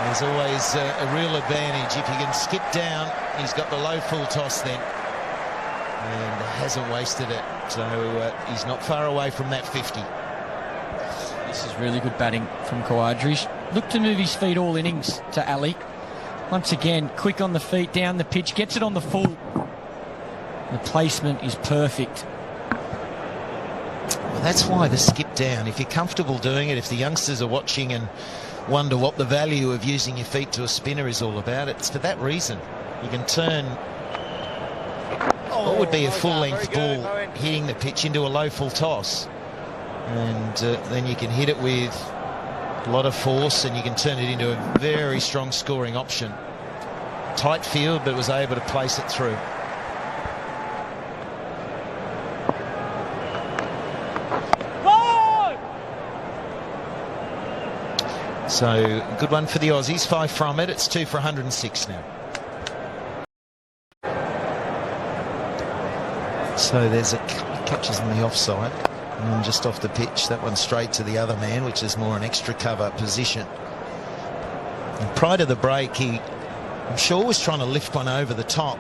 There's always a real advantage. If you can skip down, he's got the low full toss then. And hasn't wasted it. So he's not far away from that 50. This is really good batting from Khawaja. He's looked to move his feet all innings to Ali. Once again, quick on the feet, down the pitch, gets it on the full. The placement is perfect. Well, that's why the skip down. If you're comfortable doing it, if the youngsters are watching and wonder what the value of using your feet to a spinner is all about, it's for that reason. You can turn what would be a full-length ball hitting the pitch into a low full toss. And then you can hit it with a lot of force and you can turn it into a very strong scoring option. Tight field, but was able to place it through. So, good one for the Aussies. 5 from it. It's 2 for 106 now. So there's a couple of catches in the offside. And just off the pitch, that one straight to the other man, which is more an extra cover position. And prior to the break, he, I'm sure, was trying to lift one over the top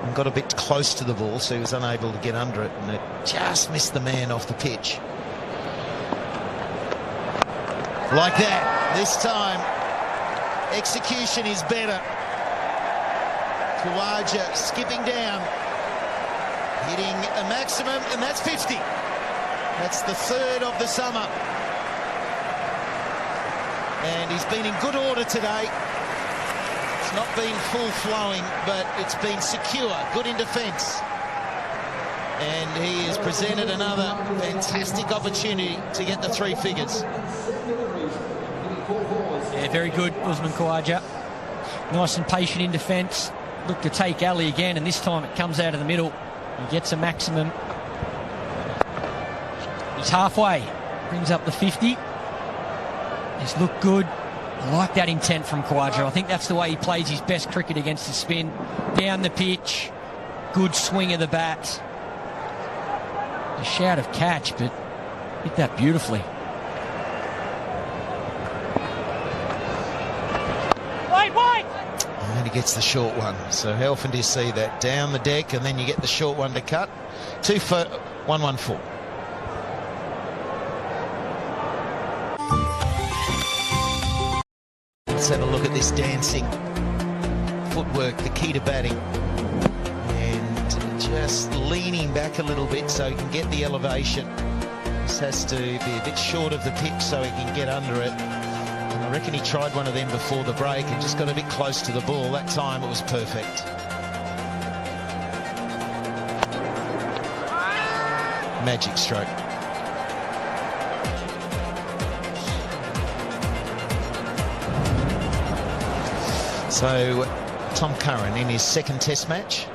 and got a bit close to the ball, so he was unable to get under it, and it just missed the man off the pitch. Like that, this time, execution is better. Khawaja skipping down, hitting a maximum, and that's 50. That's the third of the summer. And he's been in good order today. It's not been full-flowing, but it's been secure, good in defence. And he has presented another fantastic opportunity to get the 3 figures. Yeah, very good, Usman Khawaja. Nice and patient in defence. Look to take Ali again, and this time it comes out of the middle. He gets a maximum. He's halfway. Brings up the 50. He's looked good. I like that intent from Khawaja. I think that's the way he plays his best cricket, against the spin. Down the pitch. Good swing of the bat. A shout of catch, but hit that beautifully. And he gets the short one. So how often do you see that? Down the deck and then you get the short one to cut. 2 for 114. Let's have a look at this dancing footwork, the key to batting. And just leaning back a little bit so he can get the elevation. This has to be a bit short of the pitch so he can get under it. And I reckon he tried one of them before the break and just got a bit close to the ball. That time it was perfect. Magic stroke. So Tom Curran in his second test match.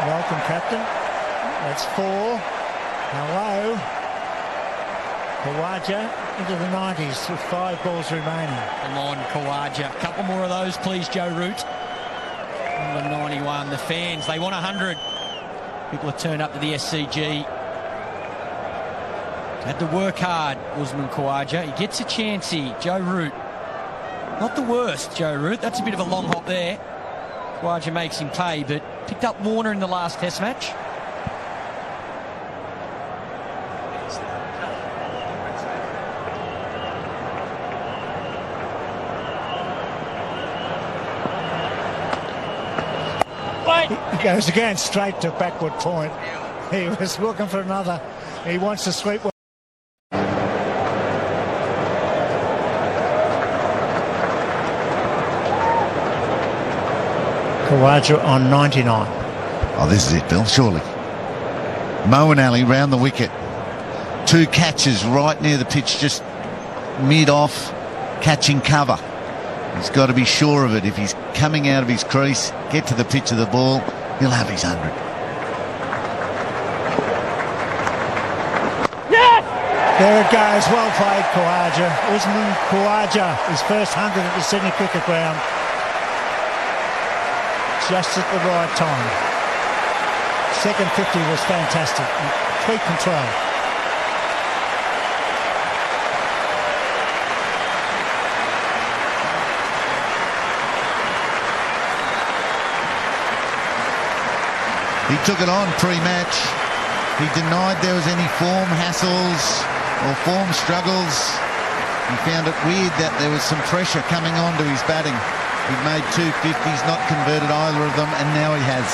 Welcome, Captain. That's 4. Hello. Khawaja into the 90s with 5 balls remaining. Come on, Khawaja. A couple more of those, please, Joe Root. Number 91, the fans, they want 100. People have turned up to the SCG. Had to work hard, Usman Khawaja. He gets a chance here, Joe Root. Not the worst, Joe Root. That's a bit of a long hop there. Khawaja makes him pay, but picked up Warner in the last test match. He goes again straight to backward point. He was looking for another. He wants to sweep. Khawaja on 99. Oh, this is it, Bill, surely. Mo and Ali round the wicket. 2 catches right near the pitch, just mid-off, catching cover. He's got to be sure of it. If he's coming out of his crease, get to the pitch of the ball, he'll have his 100. Yes! There it goes. Well played, Khawaja. Usman Khawaja, his first 100 at the Sydney Cricket Ground. Just at the right time. Second 50 was fantastic. Complete control. He took it on pre-match. He denied there was any form hassles or form struggles. He found it weird that there was some pressure coming on to his batting. He'd made 250s, not converted either of them, and now he has.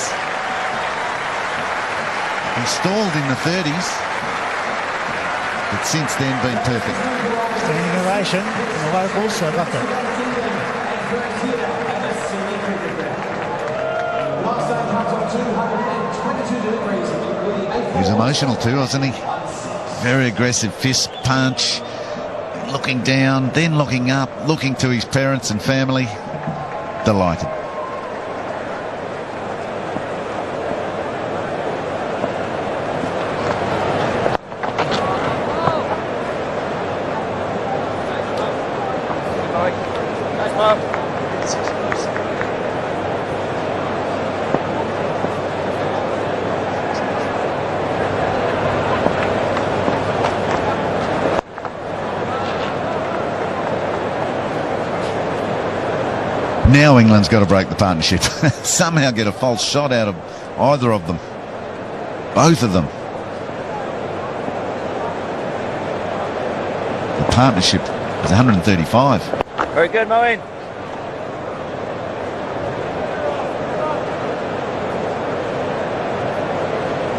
He stalled in the 30s, but since then been perfect. Standing ovation from the locals, so loved it. He was emotional too, wasn't he? Very aggressive fist punch, looking down, then looking up, looking to his parents and family. Delighted. Now England's got to break the partnership. Somehow get a false shot out of either of them. Both of them. The partnership is 135. Very good, Moeen.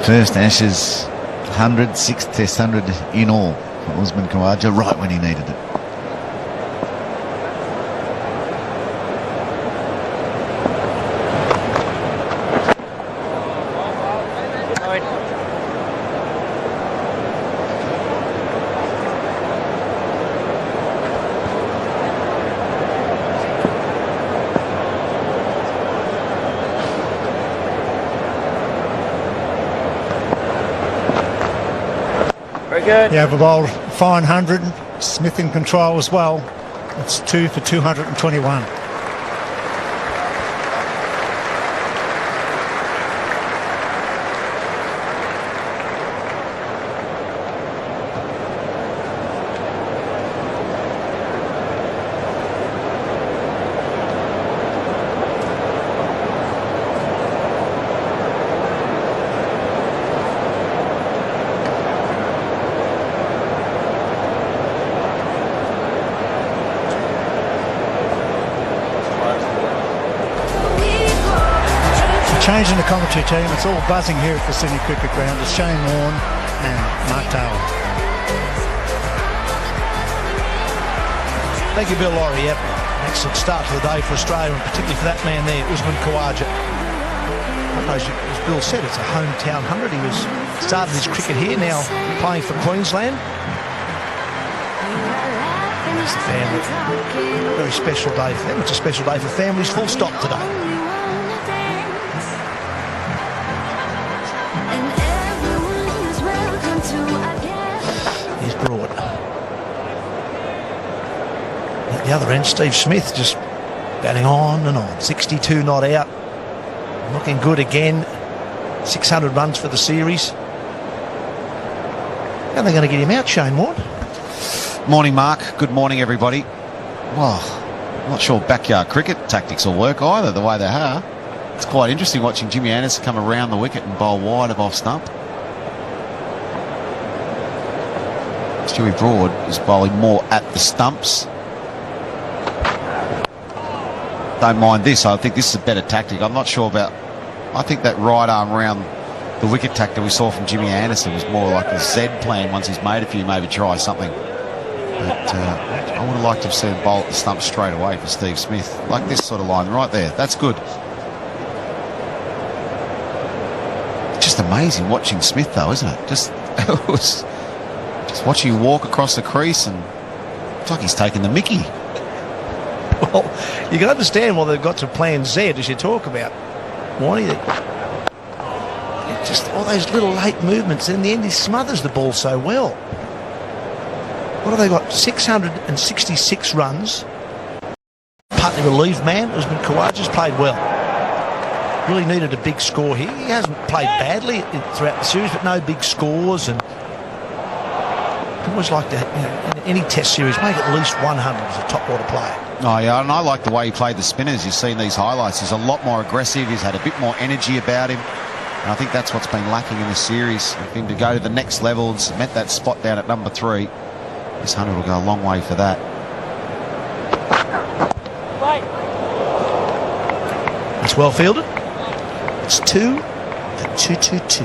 First Ashes 100, sixth Test 100 in all for Usman Khawaja, right when he needed it. Very good. Yeah, bowled fine 100. Smith in control as well. It's 2 for 221. Changing the commentary team, it's all buzzing here at the Sydney Cricket Ground. It's Shane Warne and Mark Taylor. Thank you, Bill Laurie. Yep, excellent start to the day for Australia, and particularly for that man there, Usman Khawaja. I suppose, as Bill said, it's a hometown 100. He was started his cricket here, now playing for Queensland. And it's the family. A very special day for them. It's a special day for families, full stop today. Broad. At the other end, Steve Smith just batting on and on. 62 not out. Looking good again. 600 runs for the series. How are they going to get him out, Shane Warne? Morning, Mark. Good morning, everybody. Well, I'm not sure backyard cricket tactics will work either, the way they are. It's quite interesting watching Jimmy Anderson come around the wicket and bowl wide of off stump. Stewie Broad is bowling more at the stumps. Don't mind this. I think this is a better tactic. I'm not sure about... I think that right arm round the wicket tack that we saw from Jimmy Anderson was more like a Z plan once he's made a few, maybe try something. But I would have liked to have seen him bowl at the stump straight away for Steve Smith. Like this sort of line right there. That's good. It's just amazing watching Smith though, isn't it? Just watching him walk across the crease, and it's like he's taking the mickey. Well, you can understand why they've got to plan Z, as you talk about. Why? Just all those little late movements. In the end, he smothers the ball so well. What have they got? 666 runs. Partly relief man. Usman Khawaja's played well. Really needed a big score here. He hasn't played badly throughout the series, but no big scores. And I always like to, in any test series, make at least 100 as a top order player. Oh, yeah, and I like the way he played the spinners. You've seen these highlights. He's a lot more aggressive. He's had a bit more energy about him. And I think that's what's been lacking in this series. For him to go to the next level and cement that spot down at number 3. This 100 will go a long way for that. It's well fielded. It's 2 for 222.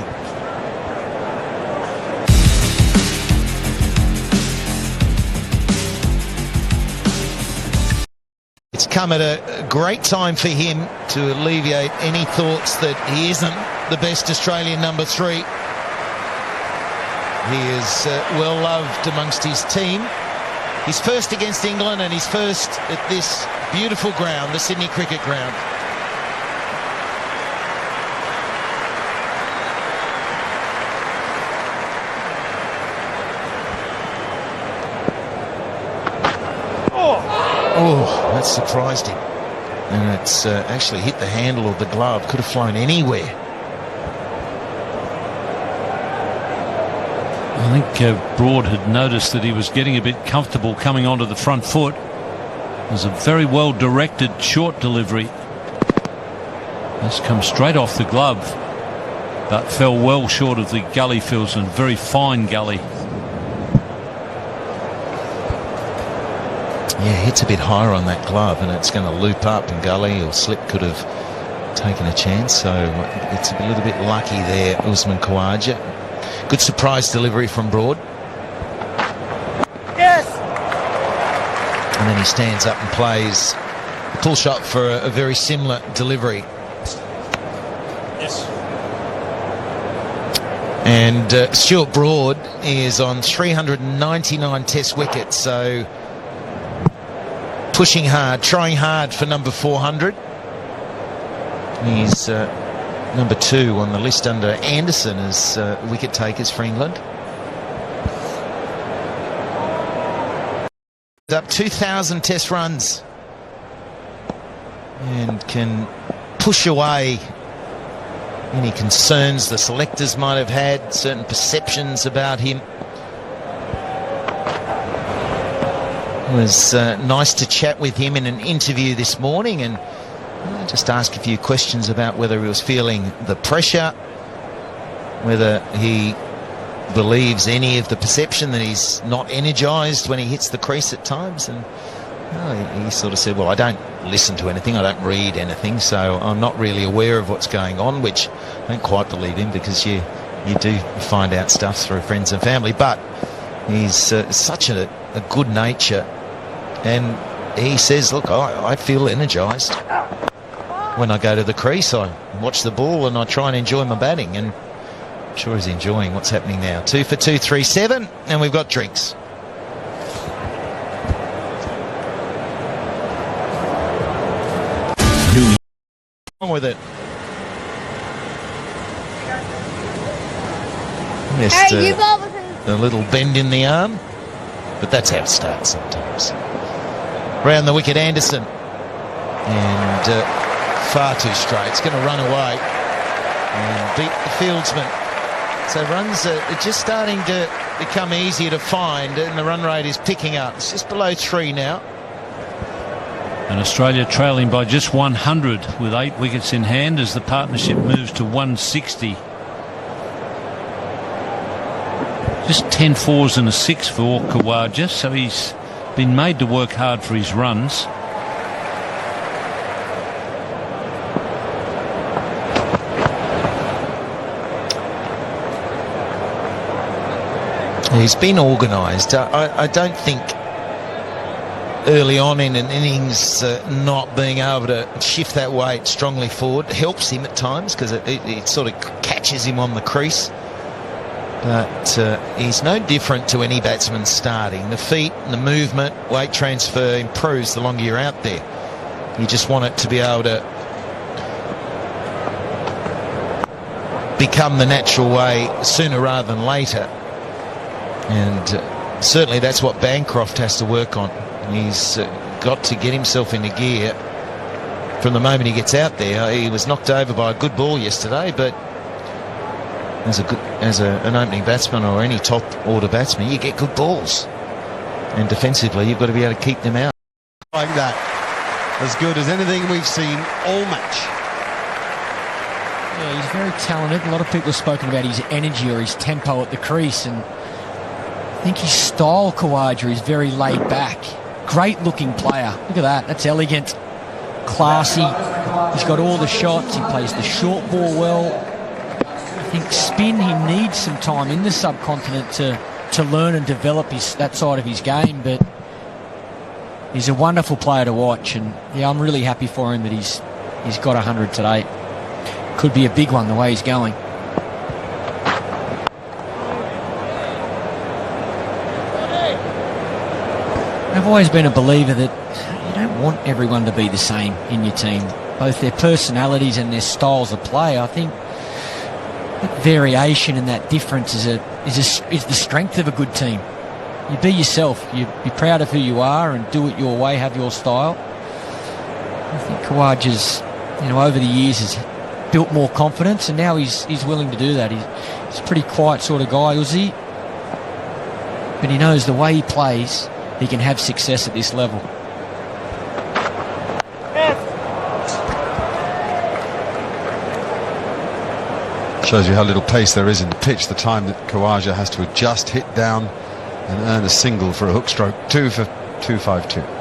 It's come at a great time for him to alleviate any thoughts that he isn't the best Australian number 3. He is well loved amongst his team. He's first against England and he's first at this beautiful ground, the Sydney Cricket Ground. Oh, that surprised him. And it's actually hit the handle of the glove. Could have flown anywhere. I think Broad had noticed that he was getting a bit comfortable coming onto the front foot. It was a very well directed short delivery. This comes straight off the glove, but fell well short of the gully fields, and very fine gully. Yeah, hits a bit higher on that glove and it's going to loop up, and gully or slip could have taken a chance. So it's a little bit lucky there, Usman Khawaja. Good surprise delivery from Broad. Yes! And then he stands up and plays the pull shot for a very similar delivery. Yes. And Stuart Broad is on 399 test wickets, so pushing hard, trying hard for number 400. He's number 2 on the list under Anderson as wicket takers for England. Up 2,000 test runs and can push away any concerns the selectors might have had, certain perceptions about him. It was nice to chat with him in an interview this morning and just ask a few questions about whether he was feeling the pressure, whether he believes any of the perception that he's not energised when he hits the crease at times. And he sort of said, well, I don't listen to anything, I don't read anything, so I'm not really aware of what's going on, which I don't quite believe him, because you do find out stuff through friends and family. But he's such a good nature, and he says, look, I feel energised when I go to the crease. I watch the ball and I try and enjoy my batting, and I'm sure he's enjoying what's happening now. 2 for 237, and we've got drinks. Wrong with it. Just a little bend in the arm, but that's how it starts sometimes. Round the wicket, Anderson, and far too straight. It's going to run away and beat the fieldsman. So runs are just starting to become easier to find, and the run rate is picking up. It's just below 3 now. And Australia trailing by just 100 with 8 wickets in hand as the partnership moves to 160. Just 10 fours and a 6 for Khawaja, so he's been made to work hard for his runs. He's been organised. I don't think early on in an innings not being able to shift that weight strongly forward helps him at times, because it sort of catches him on the crease. But he's no different to any batsman starting. The feet, the movement, weight transfer improves the longer you're out there. You just want it to be able to become the natural way sooner rather than later. And certainly that's what Bancroft has to work on. He's got to get himself into gear from the moment he gets out there. He was knocked over by a good ball yesterday, but as an opening batsman or any top order batsman, you get good balls, and defensively you've got to be able to keep them out. Like that, as good as anything we've seen all match. Yeah, he's very talented. A lot of people have spoken about his energy or his tempo at the crease, and I think his style, Khawaja, is very laid back. Great looking player. Look at that. That's elegant, classy. He's got all the shots. He plays the short ball well. I think spin, he needs some time in the subcontinent to learn and develop that side of his game, but he's a wonderful player to watch, and yeah, I'm really happy for him that he's got 100 today. Could be a big one the way he's going. I've always been a believer that you don't want everyone to be the same in your team, both their personalities and their styles of play. I think that variation and that difference is the strength of a good team. You be yourself. You be proud of who you are and do it your way, have your style. I think Khawaja's, over the years has built more confidence, and now he's willing to do that. He's a pretty quiet sort of guy, Uzi, but he knows the way he plays, he can have success at this level. Shows you how little pace there is in the pitch, the time that Khawaja has to adjust, hit down and earn a single for a hook stroke. 2 for 2.52.